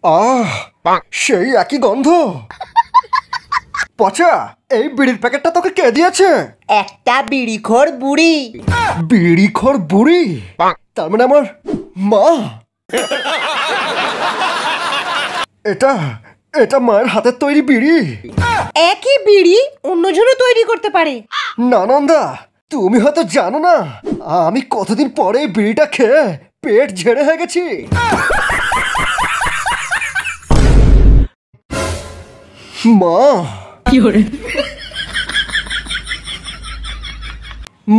আহ, সেই একই গন্ধ। পচা, এই বিড়ির প্যাকেটটা তোকে কে দিয়েছে? একটা বিড়িখোর বুড়ি। বিড়িখোর বুড়ি? তার মানে আমার মা। এটা এটা মায়ের হাতের তৈরি বিড়ি। একই বিড়ি অন্যজনও তৈরি করতে পারে। না নন্দা, তুমি হয়তো জানো না, আমি কতদিন পরে এই বিড়িটা খেয়ে পেট ঝেড়ে হয়ে গেছি। মা,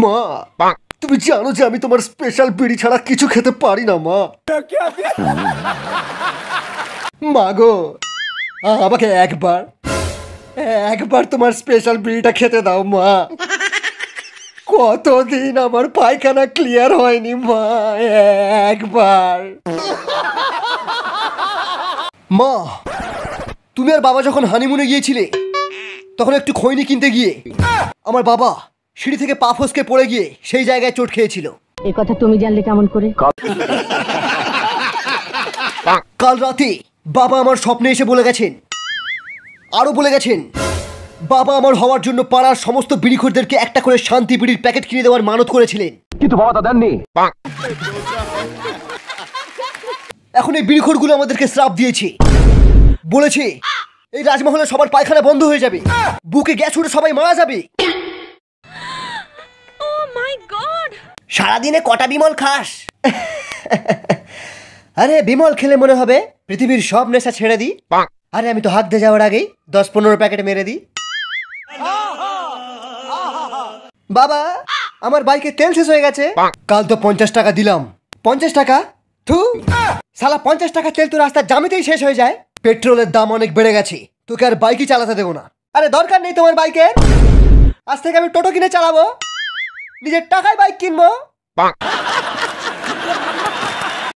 মা, তুমি জানো যে আমি তোমার স্পেশাল বিড়ি ছাড়া কিছু খেতে পারি না মা। মা গো, আমাকে একবার তোমার স্পেশাল বিড়িটা খেতে দাও মা। কতদিন আমার পায়খানা ক্লিয়ার হয়নি মা, একবার। মা, তুমি আর বাবা যখন হানিমুনে গিয়েছিলে তখন একটু খৈনি কিনতে গিয়ে আমার বাবা সিঁড়ি থেকে পা ফসকে পড়ে গিয়ে সেই জায়গায় চোট খেয়েছিল। এই কথা তুমি জানলে কেমন করে? কাল রাতে বাবা আমার স্বপ্নে এসে বলে গেছেন, আরো বলে গেছেন, বাবা আমার হওয়ার জন্য পাড়ার সমস্ত বিড়িখোরদেরকে একটা করে শান্তি বিড়ির প্যাকেট কিনে দেওয়ার মানত করেছিলেন, কিন্তু বাবা তা দেননি। এখন এই বিড়িখোরগুলো আমাদেরকে শ্রাপ দিয়েছে, বলেছে এই রাজমহলে সবার পায়খানা বন্ধ হয়ে যাবে, বুকে গ্যাস উঠে সবাই মারা যাবে। সারাদিনে কটা বিমল খাস? আরে বিমল খেলে মনে হবে পৃথিবীর সব নেশা ছেড়ে দিই। আরে আমি তো হাত দিয়ে যাওয়ার আগেই 10-15 প্যাকেট মেরে দিই। বাবা, আমার বাইকে তেল শেষ হয়ে গেছে। কাল তো 50 টাকা দিলাম। 50 টাকা? থু, শালা 50 টাকা তেল তো রাস্তার জামিতেই শেষ হয়ে যায়। পেট্রোলের দাম অনেক বেড়ে গেছে, তোকে আর বাইকই চালাতে দেবো না। আরে দরকার নেই তোমার বাইকের, আজ থেকে আমি টোটো কিনে চালাবো, নিজের টাকায় বাইক কিনবো।